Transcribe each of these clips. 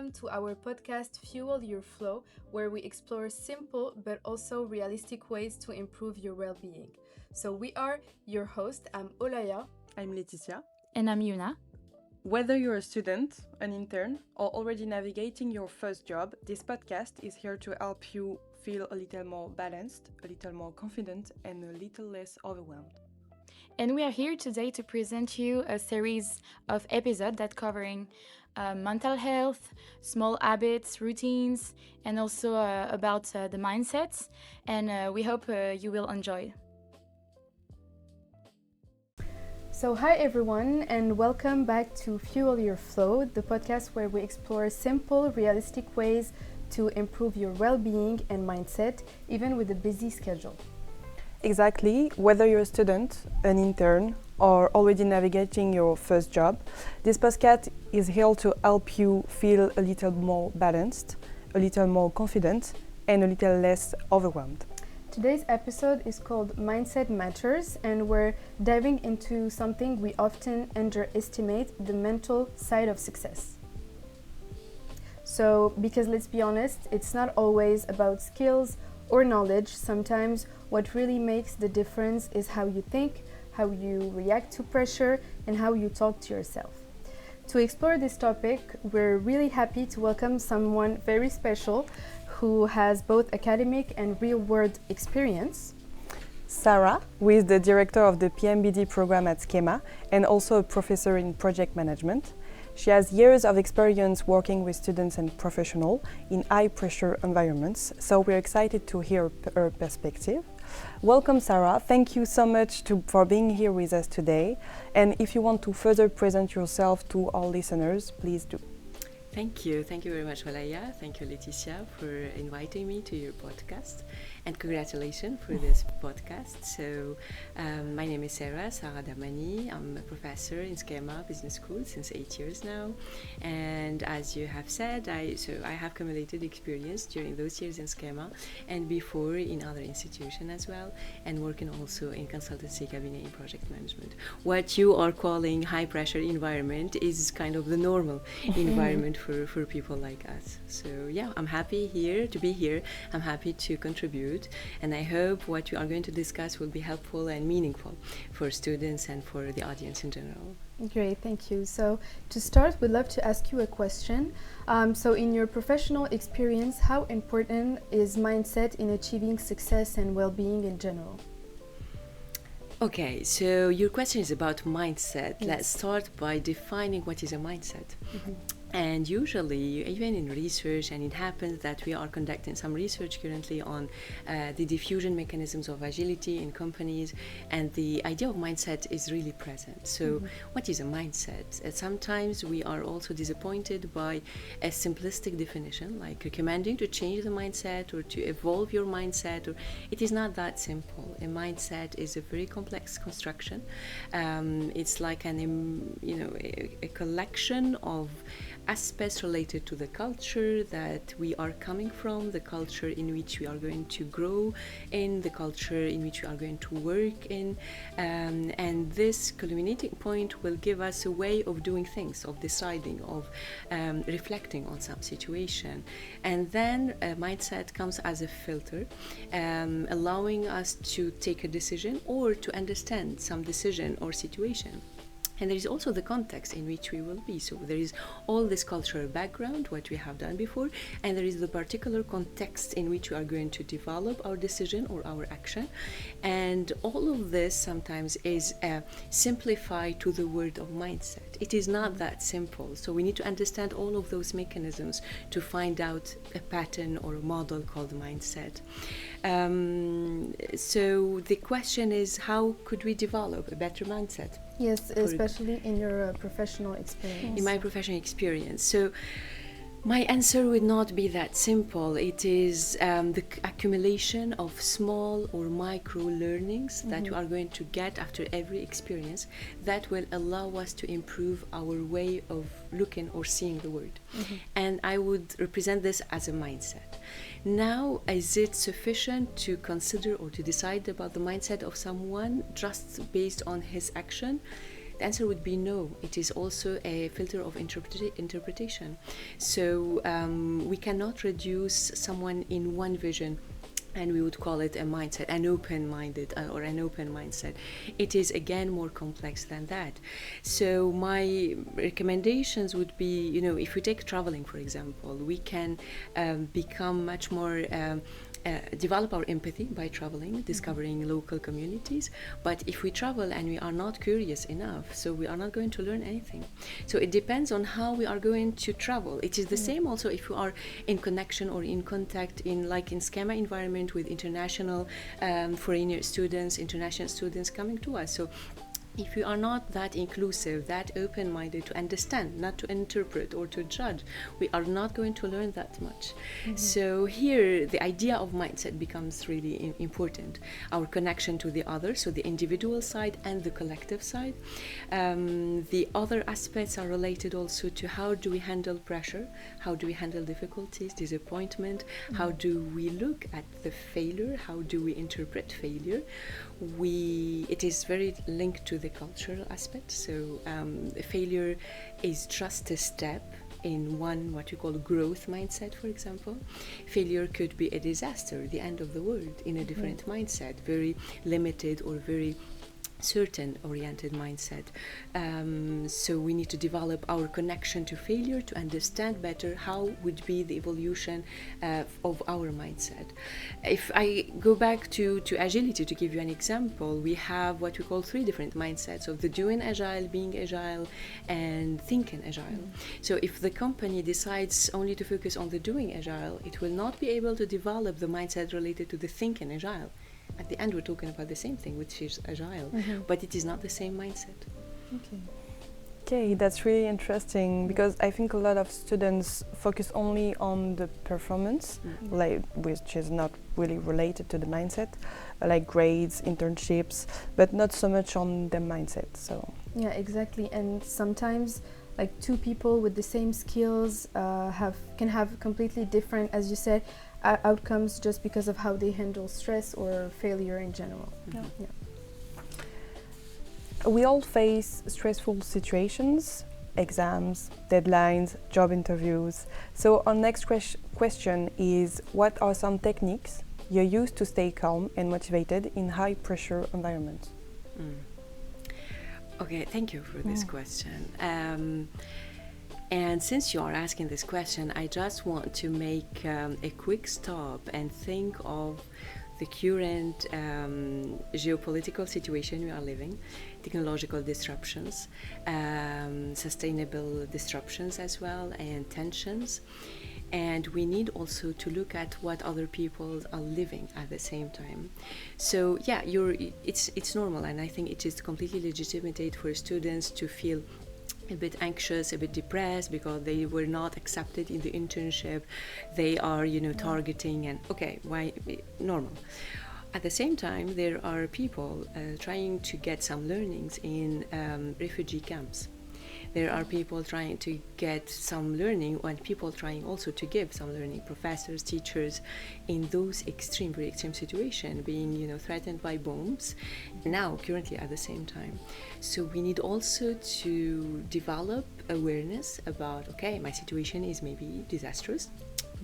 welcome to our podcast Fuel Your Flow, where we explore simple but also realistic ways to improve your well-being. So we are your host. I'm Olaya. I'm Laetitia. And I'm Yuna. Whether you're a student, an intern, or already navigating your first job, this podcast is here to help you feel a little more balanced, a little more confident, and a little less overwhelmed. And we are here today to present you a series of episodes that covering mental health, small habits, routines, and also about the mindsets. And we hope you will enjoy. So hi everyone, and welcome back to Fuel Your Flow, the podcast where we explore simple, realistic ways to improve your well-being and mindset, even with a busy schedule. Exactly, whether you're a student, an intern, or already navigating your first job, this podcast is here to help you feel a little more balanced, a little more confident, and a little less overwhelmed. Today's episode is called Minset Matters, and we're diving into something we often underestimate, the mental side of success. So, because let's be honest, it's not always about skills or knowledge. Sometimes what really makes the difference is how you think, how you react to pressure, and how you talk to yourself. To explore this topic, we're really happy to welcome someone very special who has both academic and real-world experience. Sarra, who is the director of the PMBD program at Schema and also a professor in project management. She has years of experience working with students and professionals in high-pressure environments, so we're excited to hear her perspective. Welcome, Sarra. Thank you so much for being here with us today. And if you want to further present yourself to our listeners, please do. Thank you. Thank you very much, Olaya. Thank you, Laetitia, for inviting me to your podcast. And congratulations for this podcast. So, my name is Sarra Dahmani. I'm a professor in Schema Business School since 8 years now. And as you have said, I have accumulated experience during those years in Schema and before in other institutions as well, and working also in consultancy cabinet in project management. What you are calling high pressure environment is kind of the normal environment for people like us. So yeah, I'm happy to be here. I'm happy to contribute. And I hope what we are going to discuss will be helpful and meaningful for students and for the audience in general. Great, thank you. So to start, we'd love to ask you a question. So in your professional experience, how important is mindset in achieving success and well-being in general? Okay, so your question is about mindset. Yes. Let's start by defining what is a mindset. Mm-hmm. And usually, even in research, and it happens that we are conducting some research currently on the diffusion mechanisms of agility in companies, and the idea of mindset is really present. So what is a mindset? Sometimes we are also disappointed by a simplistic definition, like recommending to change the mindset or to evolve your mindset. Or it is not that simple. A mindset is a very complex construction. It's like a collection of aspects related to the culture that we are coming from, the culture in which we are going to grow in, the culture in which we are going to work in, and this culminating point will give us a way of doing things, of deciding, of reflecting on some situation. And then a mindset comes as a filter, allowing us to take a decision or to understand some decision or situation. And there is also the context in which we will be. So there is all this cultural background, what we have done before, and there is the particular context in which we are going to develop our decision or our action. And all of this sometimes is simplified to the word of mindset. It is not that simple. So we need to understand all of those mechanisms to find out a pattern or a model called mindset. So the question is, how could we develop a better mindset? Yes, especially in your professional experience. In my professional experience. So my answer would not be that simple. It is the accumulation of small or micro learnings that you are going to get after every experience that will allow us to improve our way of looking or seeing the world. And I would represent this as a mindset. Now, is it sufficient to consider or to decide about the mindset of someone just based on his action? The answer would be no. It is also a filter of interpretation. So we cannot reduce someone in one vision, and we would call it a mindset, an open-minded or an open mindset. It is again more complex than that. So my recommendations would be, if we take traveling, for example, we can become much more develop our empathy by traveling, discovering local communities. But if we travel and we are not curious enough, so we are not going to learn anything. So it depends on how we are going to travel. It is the same also if you are in connection or in contact in schema environment with international foreign students, international students coming to us. So if we are not that inclusive, that open-minded to understand, not to interpret or to judge, we are not going to learn that much. So here, the idea of mindset becomes really important. Our connection to the other, so the individual side and the collective side. The other aspects are related also to how do we handle pressure, how do we handle difficulties, disappointment, how do we look at the failure, how do we interpret failure. It is very linked to the cultural aspect. So failure is just a step in what you call growth mindset, for example. Failure could be a disaster, the end of the world, in a different mindset, very limited or very certain oriented mindset. So we need to develop our connection to failure to understand better how would be the evolution of our mindset. If I go back to agility, to give you an example, we have what we call 3 different mindsets of the doing agile, being agile, and thinking agile. So if the company decides only to focus on the doing agile, it will not be able to develop the mindset related to the thinking agile. At the end, we're talking about the same thing, which is agile, but it is not the same mindset. Okay, that's really interesting, because I think a lot of students focus only on the performance, which is not really related to the mindset, like grades, internships, but not so much on the mindset. So yeah, exactly. And sometimes like 2 people with the same skills can have completely different, as you said, outcomes just because of how they handle stress or failure in general. We all face stressful situations, exams, deadlines, job interviews. So our next question is, what are some techniques you use to stay calm and motivated in high pressure environments? Okay, thank you for this question. And since you are asking this question, I just want to make a quick stop and think of the current geopolitical situation we are living, technological disruptions, sustainable disruptions as well, and tensions. And we need also to look at what other people are living at the same time. So yeah, it's normal, and I think it is completely legitimate for students to feel a bit anxious, a bit depressed because they were not accepted in the internship. They are, targeting, and okay, why? Normal. At the same time, there are people trying to get some learnings in refugee camps. There are people trying to get some learning, and people trying also to give some learning, professors, teachers, in those very extreme situations, being threatened by bombs, now currently at the same time. So we need also to develop awareness about, okay, my situation is maybe disastrous,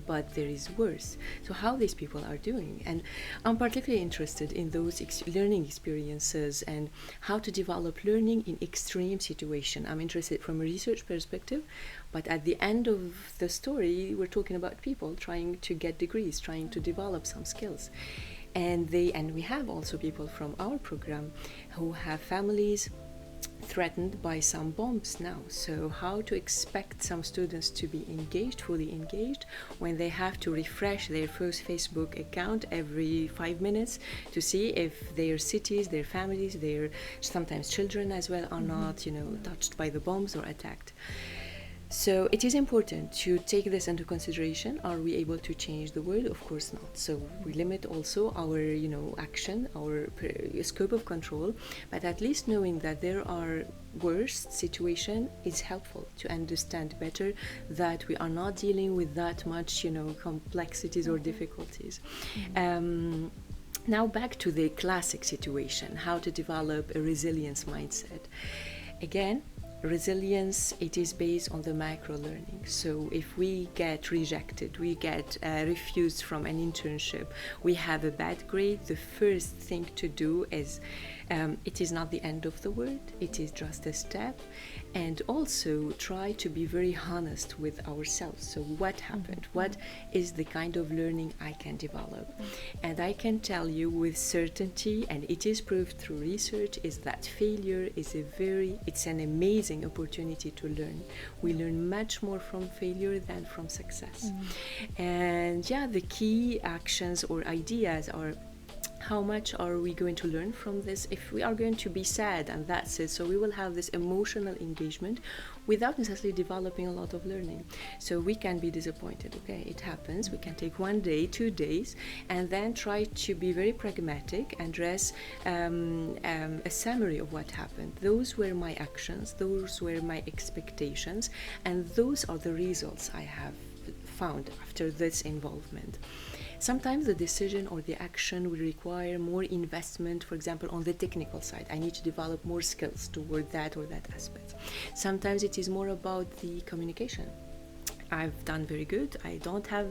but there is worse. So how these people are doing. And I'm particularly interested in those learning experiences and how to develop learning in extreme situation. I'm interested from a research perspective, but at the end of the story, we're talking about people trying to get degrees, trying to develop some skills. And we have also people from our program who have families threatened by some bombs now. So how to expect some students to be fully engaged, when they have to refresh their first Facebook account every 5 minutes to see if their cities, their families, their sometimes children as well are not, touched by the bombs or attacked. So it is important to take this into consideration. Are we able to change the world? Of course not. So we limit also our, action, our scope of control. But at least knowing that there are worse situations is helpful to understand better that we are not dealing with that much, complexities or difficulties. Now back to the classic situation, how to develop a resilience mindset. Again, resilience, it is based on the micro learning. So if we get rejected, we get refused from an internship, we have a bad grade, the first thing to do is it is not the end of the world, it is just a step. And also try to be very honest with ourselves. So what happened? What is the kind of learning I can develop? And I can tell you with certainty, and it is proved through research, is that failure is it's an amazing opportunity to learn. We learn much more from failure than from success. And yeah, the key actions or ideas are: how much are we going to learn from this? If we are going to be sad and that's it, so we will have this emotional engagement without necessarily developing a lot of learning. So we can be disappointed, okay, it happens. We can take 1 day, 2 days, and then try to be very pragmatic and address a summary of what happened. Those were my actions, those were my expectations, and those are the results I have found after this involvement. Sometimes the decision or the action will require more investment, for example, on the technical side. I need to develop more skills toward that or that aspect. Sometimes it is more about the communication. I've done very good. I don't have,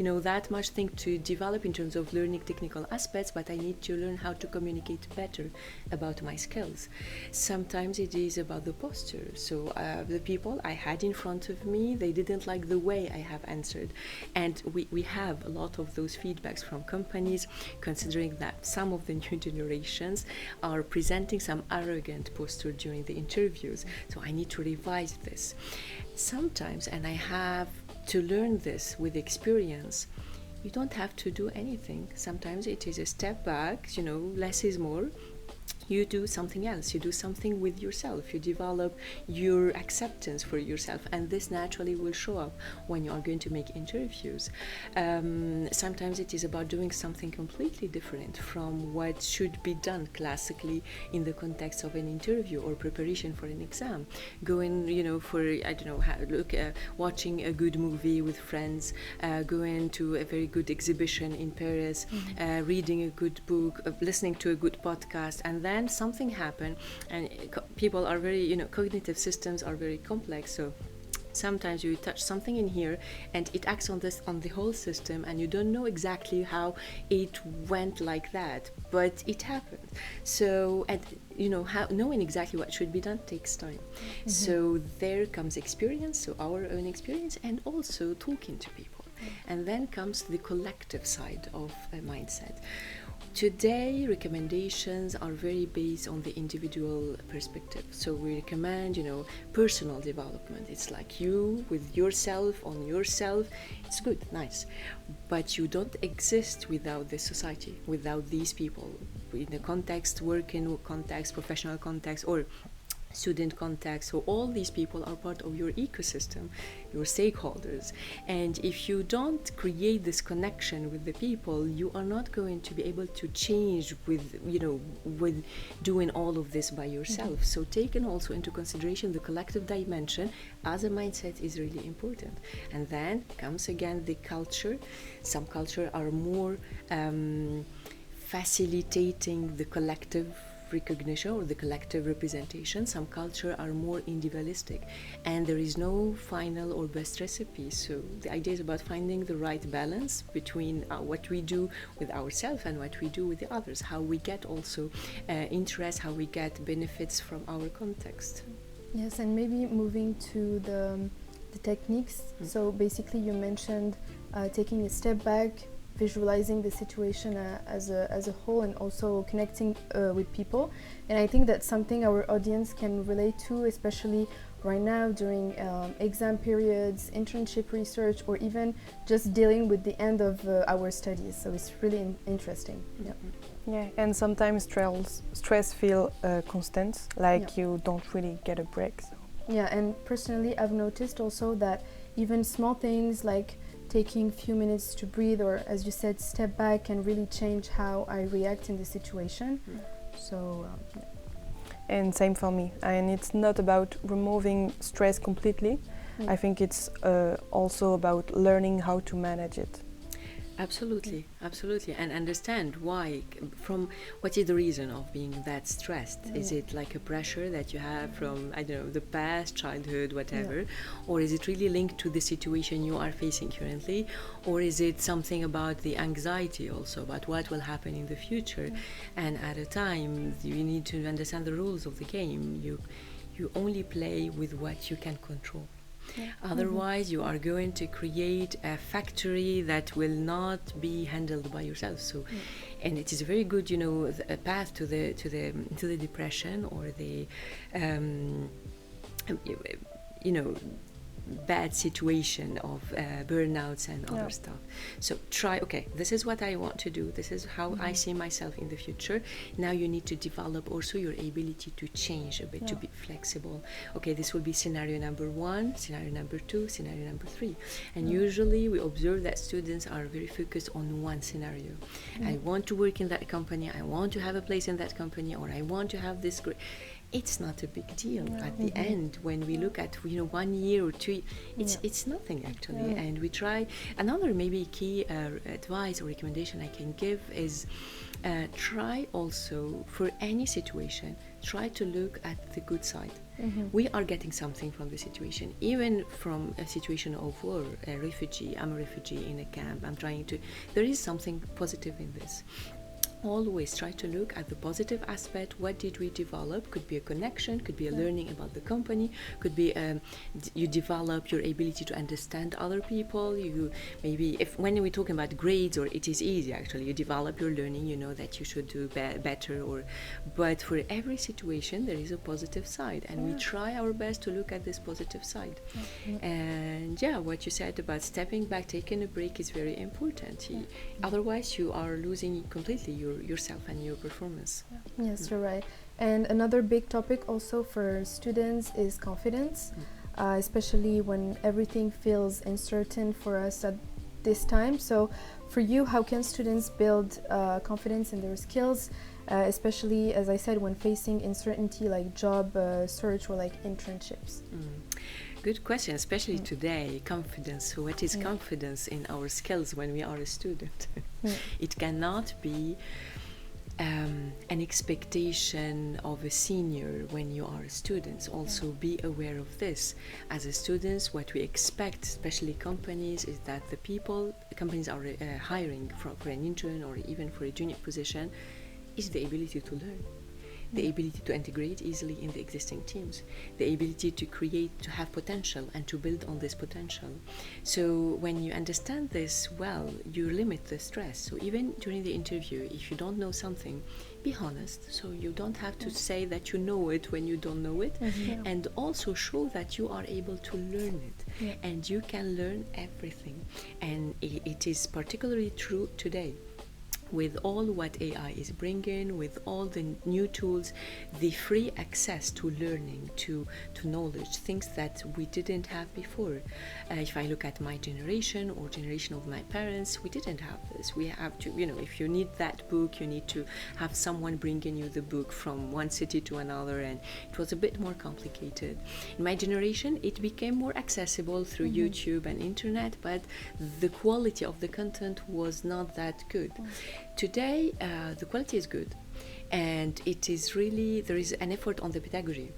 that much thing to develop in terms of learning technical aspects, but I need to learn how to communicate better about my skills. Sometimes it is about the posture. So the people I had in front of me, they didn't like the way I have answered. And we have a lot of those feedbacks from companies, considering that some of the new generations are presenting some arrogant posture during the interviews. So I need to revise this. Sometimes, and I have to learn this with experience, you don't have to do anything. Sometimes it is a step back, less is more. You do something else, you do something with yourself, you develop your acceptance for yourself, and this naturally will show up when you are going to make interviews. Sometimes it is about doing something completely different from what should be done classically in the context of an interview or preparation for an exam. Going, watching a good movie with friends, going to a very good exhibition in Paris, reading a good book, listening to a good podcast, and then something happened, and people are very, cognitive systems are very complex. So sometimes you touch something in here and it acts on the whole system, and you don't know exactly how it went like that, but it happened. So, and knowing exactly what should be done takes time. So there comes experience, so our own experience, and also talking to people. And then comes the collective side of a mindset. Today, recommendations are very based on the individual perspective. So we recommend, personal development. It's like you with yourself, on yourself. It's good, nice. But you don't exist without this society, without these people. In the context, working context, professional context, or student context. So all these people are part of your ecosystem, your stakeholders. And if you don't create this connection with the people, you are not going to be able to change with doing all of this by yourself. So taking also into consideration the collective dimension as a mindset is really important. And then comes again the culture. Some culture are more facilitating the collective recognition or the collective representation. Some culture are more individualistic, and there is no final or best recipe. So the idea is about finding the right balance between what we do with ourselves and what we do with the others, how we get also interest, how we get benefits from our context. Yes, and maybe moving to the techniques. So basically you mentioned taking a step back, visualizing the situation as a whole, and also connecting with people. And I think that's something our audience can relate to, especially right now during exam periods, internship research, or even just dealing with the end of our studies. So it's really interesting. Yeah, and sometimes stress feel constant, like you don't really get a break. So. Yeah, and personally I've noticed also that even small things like taking a few minutes to breathe, or as you said, step back, can really change how I react in the situation. So and same for me, and it's not about removing stress completely. I think it's also about learning how to manage it. Absolutely, absolutely, and understand why. From what is the reason of being that stressed? Is it like a pressure that you have from, I don't know, the past, childhood, whatever, or is it really linked to the situation you are facing currently, or is it something about the anxiety also about what will happen in the future? And at a time, you need to understand the rules of the game. You only play with what you can control. Otherwise, you are going to create a factory that will not be handled by yourself. So, and it is a very good, a path to the depression or the, bad situation of burnouts and other stuff. So try, okay, this is what I want to do, this is how I see myself in the future. Now you need to develop also your ability to change a bit, to be flexible. Okay, this will be scenario number 1, scenario number 2, scenario number 3. And usually we observe that students are very focused on one scenario. I want to work in that company, I want to have a place in that company, or I want to have this great. It's not a big deal at the end. When we look at 1 year or 2, it's nothing actually. And we try. Another maybe key advice or recommendation I can give is try also for any situation, try to look at the good side. We are getting something from the situation, even from a situation of war, a refugee. I'm a refugee in a camp. There is something positive in this. Always try to look at the positive aspect. What did we develop? Could be a connection, could be a learning about the company, could be you develop your ability to understand other people. You maybe, when we're talking about grades, or it is easy actually, you develop your learning, you know that you should do better, but for every situation there is a positive side, and we try our best to look at this positive side. And what you said about stepping back, taking a break is very important. Otherwise you are losing completely yourself and your performance. Yes, you're right. And another big topic also for students is confidence, especially when everything feels uncertain for us at this time. So for you, how can students build confidence in their skills, especially, as I said, when facing uncertainty like job search or like internships? Good question, especially today, confidence. So what is confidence in our skills when we are a student? It cannot be an expectation of a senior when you are a student. Also be aware of this. As a student, what we expect, especially companies, is that companies are hiring for an intern or even for a junior position, is the ability to learn. The ability to integrate easily in the existing teams, the ability to have potential and to build on this potential. So when you understand this well, you limit the stress. So even during the interview, if you don't know something, be honest. So you don't have to say that you know it when you don't know it, and also show that you are able to learn it, and you can learn everything. And it is particularly true today. With all what AI is bringing, with all the new tools, the free access to learning, to knowledge, things that we didn't have before. If I look at my generation or generation of my parents, we didn't have this. We have to, if you need that book, you need to have someone bringing you the book from one city to another, and it was a bit more complicated. In my generation, it became more accessible through YouTube and internet, but the quality of the content was not that good. Today, the quality is good, and it is really, there is an effort on the pedagogy.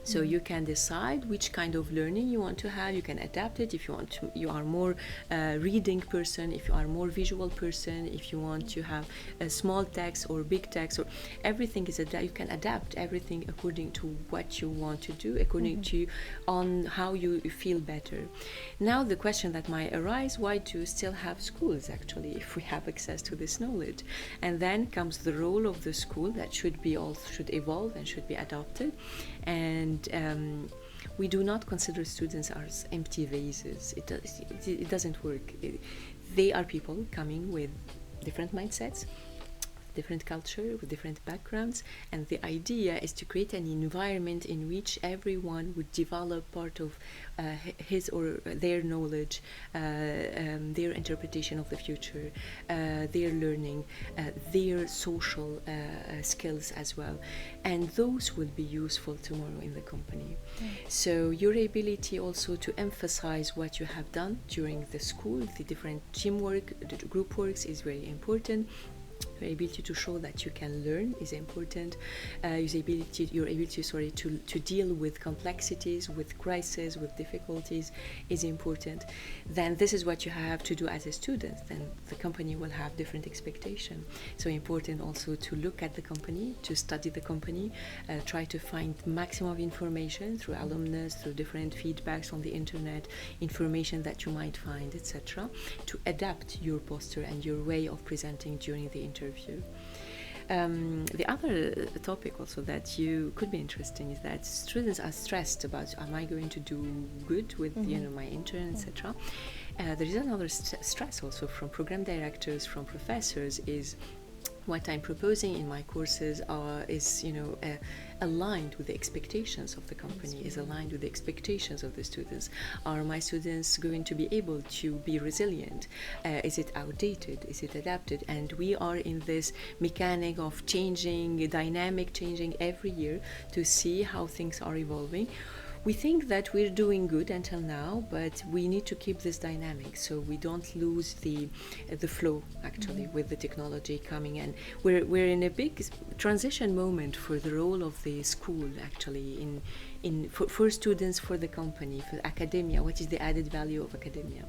So you can decide which kind of learning you want to have. You can adapt it if you are more reading person, if you are more visual person, if you want to have a small text or big text, or everything is you can adapt everything according to what you want to do, according to on how you feel better. Now the question that might arise, why do you still have schools actually if we have access to this knowledge? And then comes the role of the school that should evolve and should be adopted. And we do not consider students as empty vases. It doesn't work. They are people coming with different mindsets, different culture, with different backgrounds, and the idea is to create an environment in which everyone would develop part of his or their knowledge, their interpretation of the future, their learning, their social skills as well, and those will be useful tomorrow in the company. So your ability also to emphasize what you have done during the school, the different teamwork, the group works is very important. Your ability to show that you can learn is important. Your ability to deal with complexities, with crises, with difficulties is important. Then this is what you have to do as a student. Then the company will have different expectations. So important also to look at the company, to study the company, try to find maximum information through alumnus, through different feedbacks on the internet, information that you might find, etc., to adapt your posture and your way of presenting during the interview. The other topic also that you could be interesting is that students are stressed about, am I going to do good with my intern, etc. There is another stress also from program directors, from professors, is what I'm proposing in my courses is aligned with the expectations of the company, is aligned with the expectations of the students. Are my students going to be able to be resilient? Is it outdated? Is it adapted? And we are in this mechanic of changing, dynamic changing every year to see how things are evolving. We think that we're doing good until now, but we need to keep this dynamic so we don't lose the flow actually with the technology coming in. We're in a big transition moment for the role of the school actually for students, for the company, for academia. What is the added value of academia?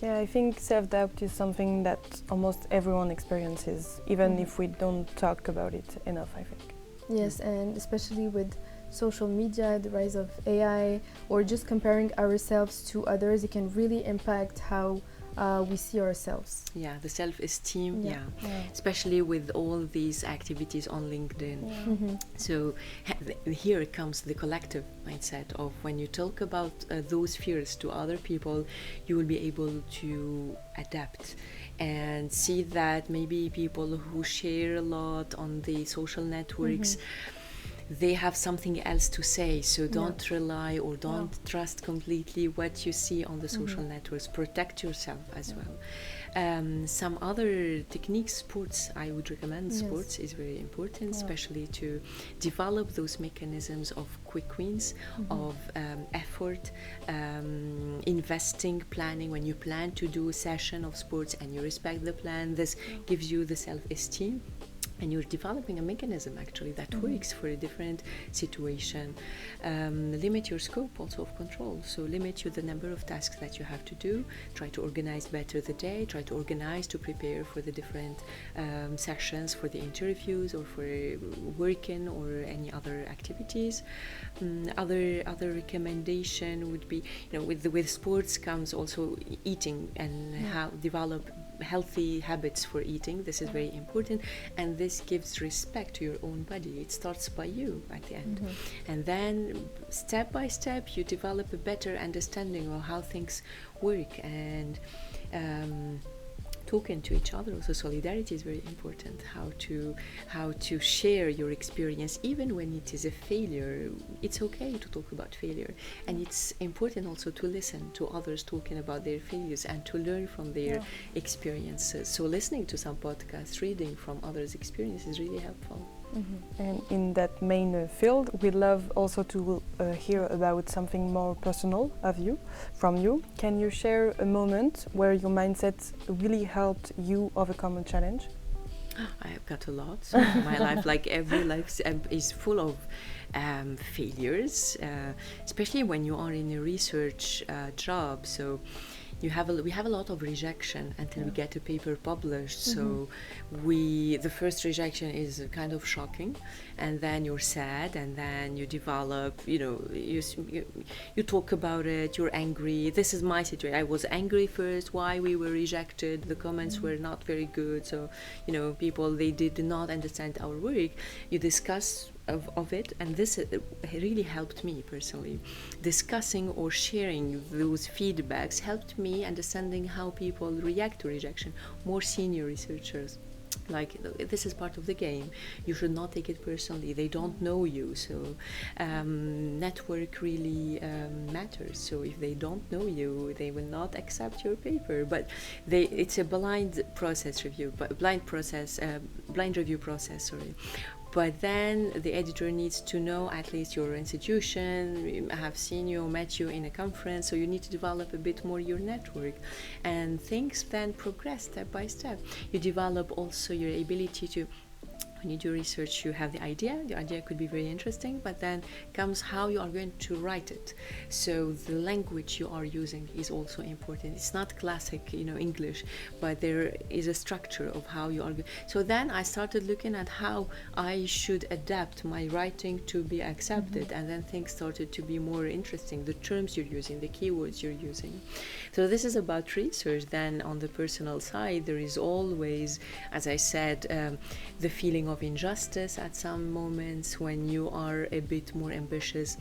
Yeah, I think self-doubt is something that almost everyone experiences, even if we don't talk about it enough, I think. Yes, and especially with social media, the rise of AI, or just comparing ourselves to others, it can really impact how we see ourselves. Yeah, the self-esteem, especially with all these activities on LinkedIn. So here comes the collective mindset of when you talk about those fears to other people, you will be able to adapt and see that maybe people who share a lot on the social networks, they have something else to say, so don't rely or don't trust completely what you see on the social networks. Protect yourself as well. Some other techniques, sports, I would recommend. Sports is very important, especially to develop those mechanisms of quick wins, of effort, investing, planning. When you plan to do a session of sports and you respect the plan, this gives you the self-esteem. And you're developing a mechanism actually that works for a different situation. Limit your scope also of control. So limit the number of tasks that you have to do. Try to organize better the day. Try to organize to prepare for the different sessions, for the interviews, or for working or any other activities. Other recommendation would be, with sports comes also eating and how develop healthy habits for eating. This is very important, and this gives respect to your own body. It starts by you at the end, and then step by step you develop a better understanding of how things work, and talking to each other. Also, solidarity is very important. How to share your experience, even when it is a failure. It's okay to talk about failure, and it's important also to listen to others talking about their failures and to learn from their experiences. So listening to some podcasts, reading from others' experiences is really helpful. And in that main field, we'd love also to hear about something more personal from you. Can you share a moment where your mindset really helped you overcome a challenge? I've got a lot. So my life, like every life, is full of failures, especially when you are in a research job. So we have a lot of rejection until we get a paper published. So the first rejection is kind of shocking, and then you're sad, and then you develop, you talk about it, you're angry. This is my situation. I was angry first, why we were rejected, the comments were not very good. So, people, they did not understand our work. You discuss of it, and this really helped me personally. Discussing or sharing those feedbacks helped me understanding how people react to rejection. More senior researchers like this is part of the game. You should not take it personally. They don't know you, so network really matters. So if they don't know you, they will not accept your paper. But it's a blind review process. Sorry. But then the editor needs to know at least your institution, have seen you, met you in a conference, so you need to develop a bit more your network. And things then progress step by step. You develop also your ability to, when you do research, you have the idea could be very interesting, but then comes how you are going to write it. So the language you are using is also important. It's not classic, English, but there is a structure of how you are. So then I started looking at how I should adapt my writing to be accepted, and then things started to be more interesting. The terms you're using, the keywords you're using. So this is about research. Then on the personal side, there is always, as I said, the feeling of injustice at some moments when you are a bit more ambitious.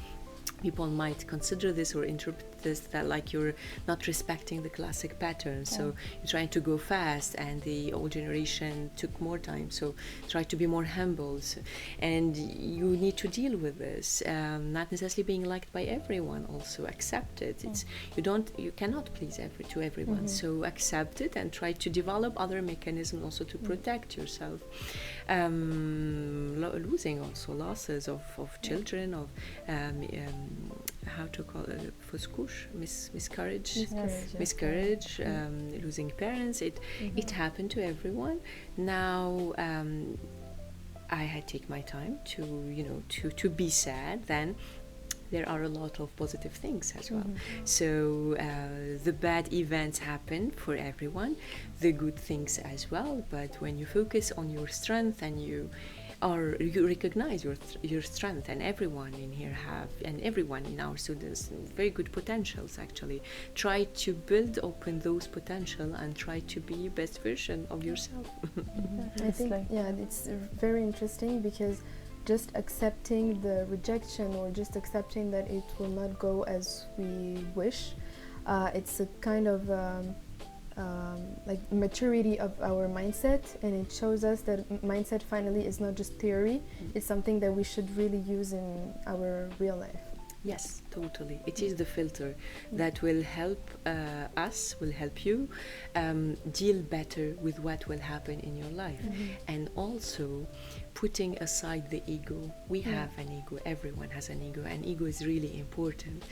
People might consider this or interpret this that like you're not respecting the classic pattern. So you're trying to go fast, and the old generation took more time. So try to be more humble, and you need to deal with this. Not necessarily being liked by everyone. Also accept it. It's you cannot please everyone. So accept it and try to develop other mechanisms also to protect yourself. Losing also losses of children, of how to call it, miscarriage, losing parents. It happened to everyone. Now I had take my time to be sad. Then there are a lot of positive things as well. So the bad events happen for everyone, the good things as well. But when you focus on your strength and you recognize your strength, and everyone in here and everyone in our students very good potentials, actually try to build open those potential and try to be best version of yourself. I think it's very interesting, because just accepting the rejection or just accepting that it will not go as we wish, it's a kind of like maturity of our mindset, and it shows us that mindset finally is not just theory, it's something that we should really use in our real life. Yes, totally. It is the filter that will help us, will help you deal better with what will happen in your life. And also putting aside the ego. We have an ego, everyone has an ego, and ego is really important.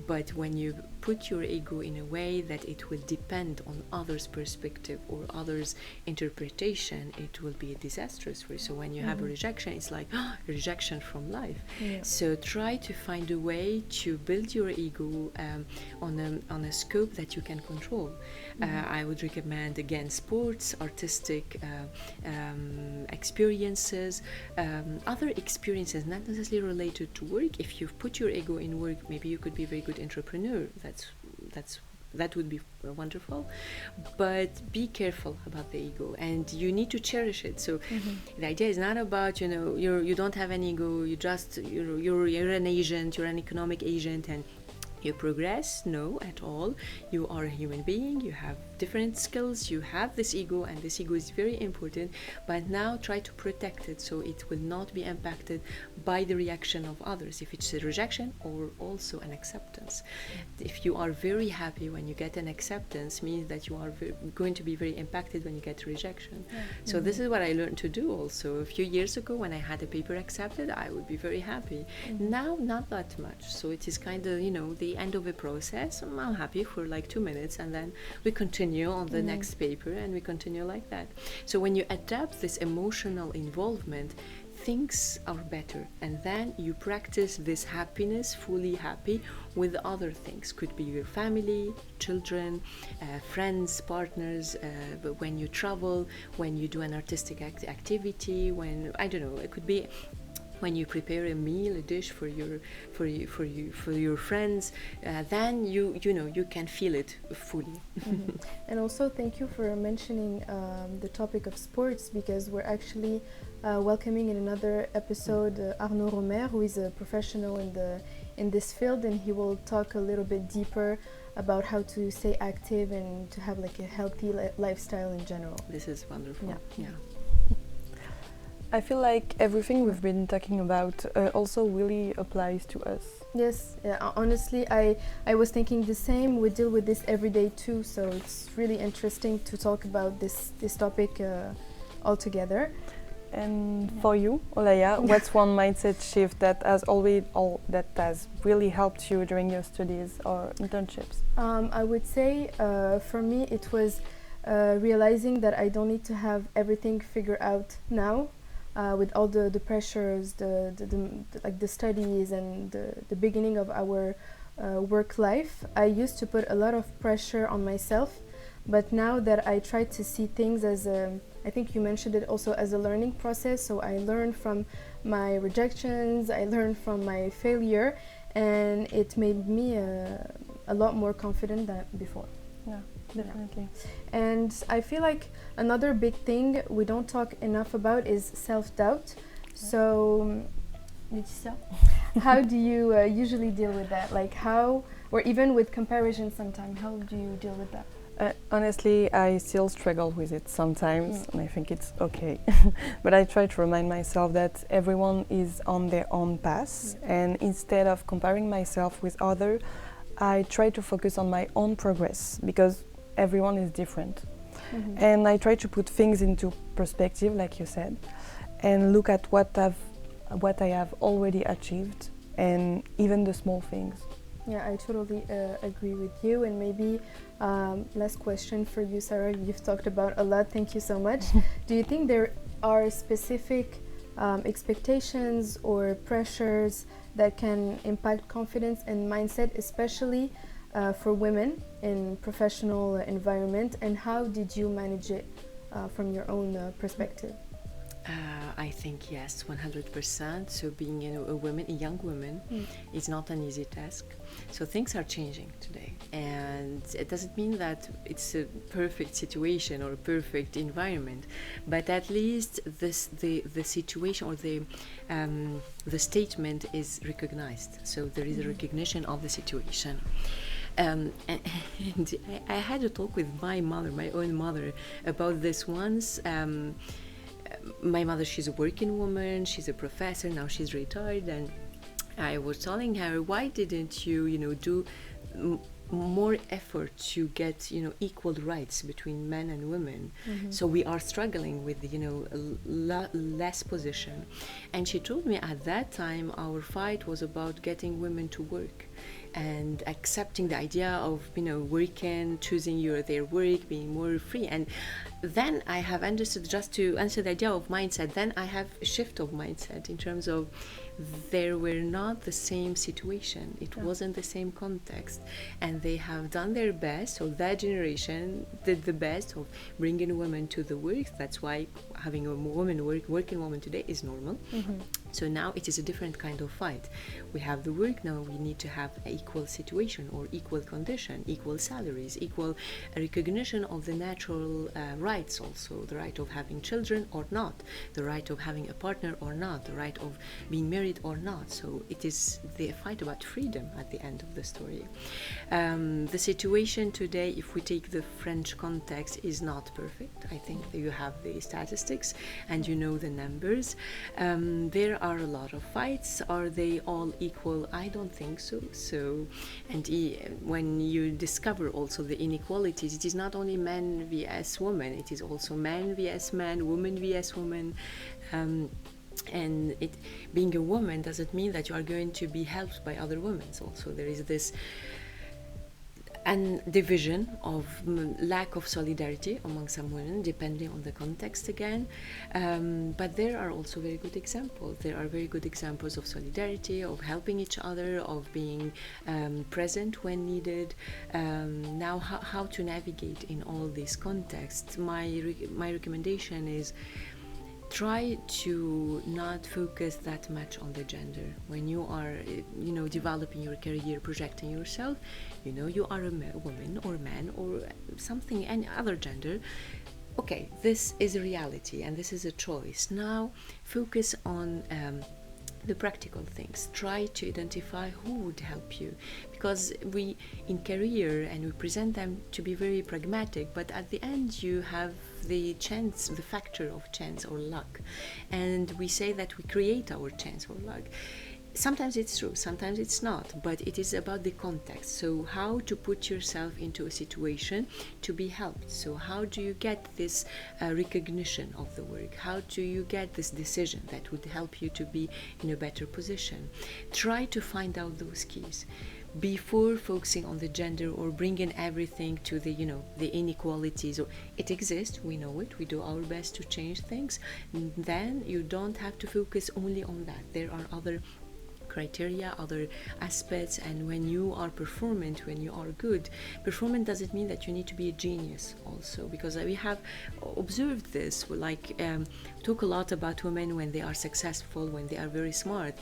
But when you put your ego in a way that it will depend on others' perspective or others' interpretation, it will be disastrous for you. So when you have a rejection, it's like rejection from life. So try to find a way to build your ego on a scope that you can control. I would recommend, again, sports, artistic experiences, other experiences not necessarily related to work. If you put your ego in work, maybe you could be a very good entrepreneur. That would be wonderful, but be careful about the ego, and you need to cherish it. So the idea is not about you don't have an ego, you just you're an agent, you're an economic agent, and you progress. No, at all. You are a human being, you have different skills, you have this ego, and this ego is very important, but now try to protect it so it will not be impacted by the reaction of others, if it's a rejection or also an acceptance. If you are very happy when you get an acceptance, means that you are going to be very impacted when you get rejection. So this is what I learned to do also. A few years ago, when I had a paper accepted, I would be very happy. Now, not that much. So it is kind of, the end of a process. I'm happy for like 2 minutes, and then we continue on the next paper, and we continue like that. So when you adapt this emotional involvement, things are better, and then you practice this happiness, fully happy with other things. Could be your family, children, friends, partners, but when you travel, when you do an artistic activity, when, I don't know, it could be when you prepare a meal, a dish for your friends, then you can feel it fully. And also thank you for mentioning the topic of sports, because we're actually welcoming in another episode Arnaud Romer, who is a professional in this field, and he will talk a little bit deeper about how to stay active and to have like a healthy lifestyle in general. This is wonderful. Yeah. I feel like everything we've been talking about also really applies to us. Yes, yeah, honestly, I was thinking the same. We deal with this every day too, so it's really interesting to talk about this topic all together. And for you, Olaya, what's one mindset shift that has really helped you during your studies or internships? I would say for me it was realizing that I don't need to have everything figured out now. With all the pressures, like the studies and the beginning of our work life, I used to put a lot of pressure on myself. But now that I try to see things as I think you mentioned it also as a learning process. So I learned from my rejections, I learned from my failure, and it made me a lot more confident than before. Yeah, definitely. And I feel like another big thing we don't talk enough about is self-doubt. So, Laetitia, how do you usually deal with that? Like how, or even with comparison sometimes, how do you deal with that? Honestly, I still struggle with it sometimes, and I think it's okay. But I try to remind myself that everyone is on their own path, and instead of comparing myself with others, I try to focus on my own progress because everyone is different. And I try to put things into perspective, like you said, and look at what I have already achieved, and even the small things. Yeah, I totally agree with you. And maybe last question for you, Sarah. You've talked about a lot. Thank you so much. Do you think there are specific expectations or pressures that can impact confidence and mindset, especially for women in professional environment? And how did you manage it from your own perspective? I think yes, 100%. So being a young woman, is not an easy task. So things are changing today, and it doesn't mean that it's a perfect situation or a perfect environment, but at least the situation or the statement is recognized. So there is a recognition of the situation. And I had a talk with my own mother, about this once. My mother, she's a working woman, she's a professor, now she's retired, and I was telling her, why didn't you, do more effort to get, equal rights between men and women? So we are struggling with, less position. And she told me at that time our fight was about getting women to work and accepting the idea of working, choosing their work, being more free. And then I have understood, just to answer the idea of mindset, then I have a shift of mindset in terms of there were not the same situation, it wasn't the same context, and they have done their best. So that generation did the best of bringing women to the work. That's why having a working woman today is normal. So now it is a different kind of fight. We have the work, now we need to have an equal situation or equal condition, equal salaries, equal recognition of the natural rights, also the right of having children or not, the right of having a partner or not, the right of being married or not. So it is the fight about freedom at the end of the story. The situation today, if we take the French context, is not perfect. I think that you have the statistics and you know the numbers. There are a lot of fights. Are they all equal? I don't think so. And when you discover also the inequalities, it is not only men vs women, it is also men vs men, women vs women. And being a woman doesn't mean that you are going to be helped by other women. Also, there is this division of lack of solidarity among some women, depending on the context again. But there are also very good examples. There are very good examples of solidarity, of helping each other, of being present when needed. Now, how to navigate in all these contexts? My recommendation is, try to not focus that much on the gender. When you are, developing your career, projecting yourself, you are a woman or man or something, any other gender. Okay, this is a reality and this is a choice. Now, focus on the practical things. Try to identify who would help you, because we in career and we present them to be very pragmatic, but at the end you have the chance, the factor of chance or luck, and we say that we create our chance or luck. Sometimes it's true, sometimes it's not, but it is about the context. So how to put yourself into a situation to be helped. So how do you get this recognition of the work? How do you get this decision that would help you to be in a better position? Try to find out those keys before focusing on the gender or bringing everything to the, the inequalities. Or it exists, we know it, we do our best to change things. And then you don't have to focus only on that. There are other criteria, other aspects, and when you are performant, when you are good, performant doesn't mean that you need to be a genius also, because we have observed this, like talk a lot about women when they are successful, when they are very smart,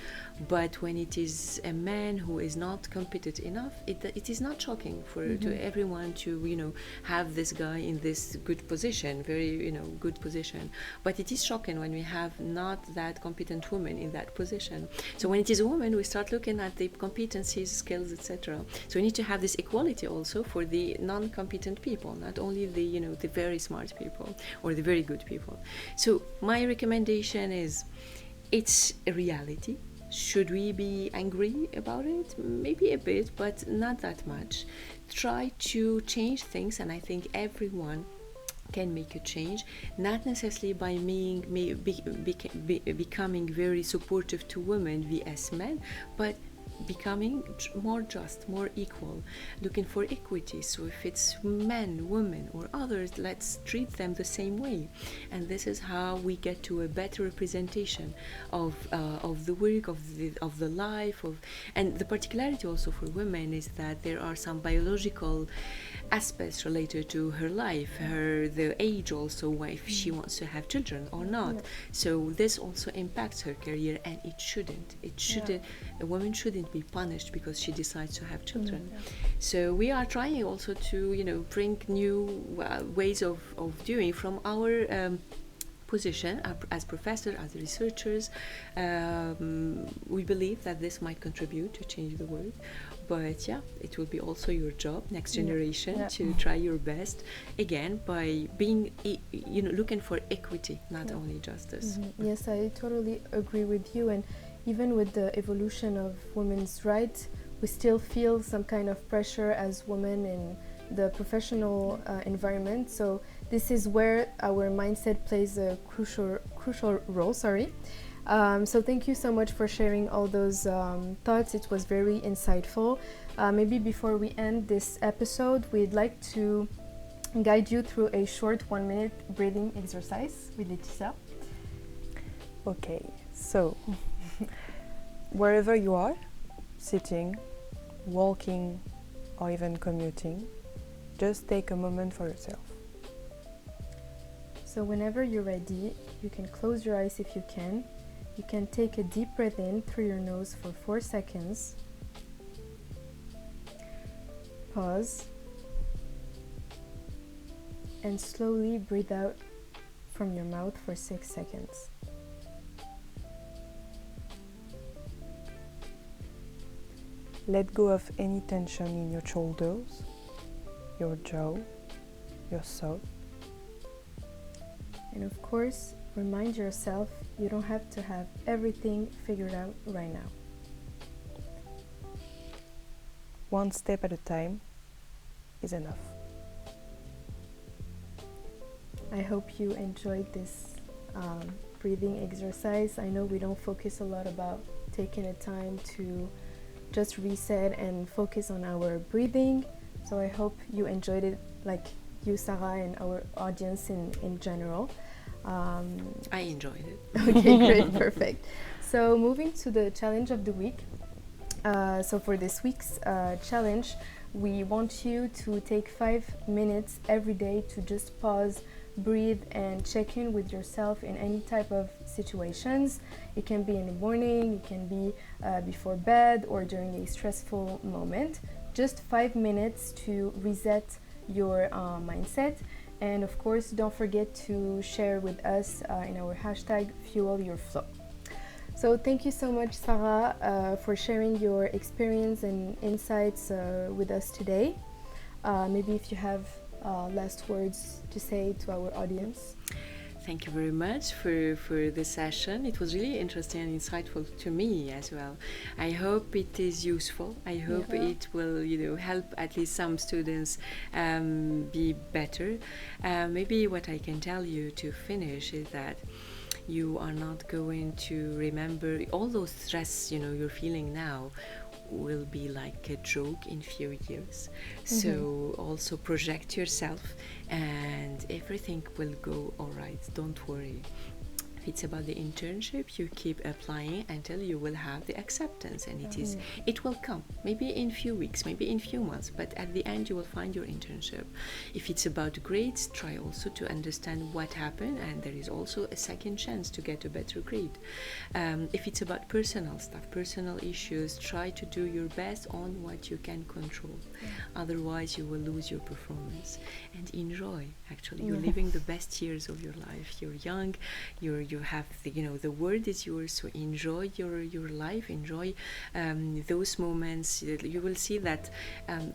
but when it is a man who is not competent enough, it is not shocking for to everyone to have this guy in this good position, very good position, but it is shocking when we have not that competent woman in that position. So when it is a woman, we start looking at the competencies, skills, etc. So we need to have this equality also for the non-competent people, not only the the very smart people or the very good people. So my recommendation is, it's a reality. Should we be angry about it? Maybe a bit, but not that much. Try to change things, and I think everyone can make a change, not necessarily by becoming very supportive to women vs men, but becoming more just, more equal, looking for equity. So if it's men, women or others, let's treat them the same way, and this is how we get to a better representation of the work, of the life of. And the particularity also for women is that there are some biological aspects related to her life, the age also, if she wants to have children or not. So this also impacts her career, and it shouldn't. A woman shouldn't be punished because she decides to have children. So we are trying also to bring new ways of doing from our position as professors, as researchers. We believe that this might contribute to change the world. But it will be also your job, next generation, to try your best, again, by being, looking for equity, not only justice. Yes, I totally agree with you. And even with the evolution of women's rights, we still feel some kind of pressure as women in the professional environment. So this is where our mindset plays a crucial role. So thank you so much for sharing all those thoughts. It was very insightful. Maybe before we end this episode, we'd like to guide you through a short 1-minute breathing exercise with Laetitia. Okay, so wherever you are, sitting, walking, or even commuting, just take a moment for yourself. So whenever you're ready, you can close your eyes if you can. You can take a deep breath in through your nose for 4 seconds. Pause. And slowly breathe out from your mouth for 6 seconds. Let go of any tension in your shoulders, your jaw, your throat. And of course, remind yourself you don't have to have everything figured out right now. One step at a time is enough. I hope you enjoyed this breathing exercise. I know we don't focus a lot about taking a time to just reset and focus on our breathing. So I hope you enjoyed it, like you, Sarah, and our audience in general. I enjoyed it. Okay, great, perfect. So moving to the challenge of the week. So for this week's challenge, we want you to take 5 minutes every day to just pause, breathe, and check in with yourself in any type of situations. It can be in the morning, it can be before bed, or during a stressful moment. Just 5 minutes to reset your mindset. And of course, don't forget to share with us in our hashtag Fuel Your Flow. So thank you so much, Sarah, for sharing your experience and insights with us today. Maybe if you have last words to say to our audience. Thank you very much for this session. It was really interesting and insightful to me as well. I hope it is useful. I hope it will, help at least some students be better. Maybe what I can tell you to finish is that you are not going to remember all those stress, you're feeling now will be like a joke in few years. So also project yourself and everything will go all right. Don't worry. If it's about the internship, you keep applying until you will have the acceptance, and it will come, maybe in few weeks, maybe in few months, but at the end you will find your internship. If it's about grades, try also to understand what happened, and there is also a second chance to get a better grade. If it's about personal stuff, personal issues, try to do your best on what you can control. Otherwise you will lose your performance. And enjoy, actually. You're living the best years of your life. You're young, you have the world is yours, so enjoy your life, enjoy those moments. You will see that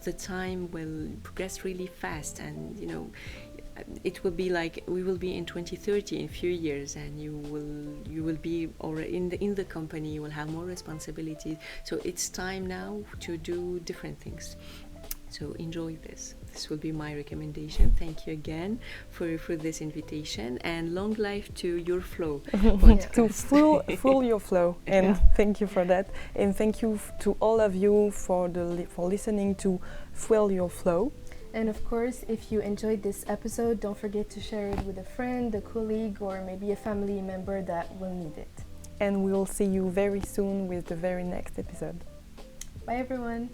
the time will progress really fast, and it will be like we will be in 2030 in a few years, and you will be already in the company. You will have more responsibility, so it's time now to do different things. So enjoy this. This will be my recommendation. Thank you again for this invitation, and long life to your flow. To full your flow, and thank you for that, and thank you to all of you for listening to Fuel Your Flow. And of course, if you enjoyed this episode, don't forget to share it with a friend, a colleague, or maybe a family member that will need it. And we'll see you very soon with the very next episode. Bye everyone.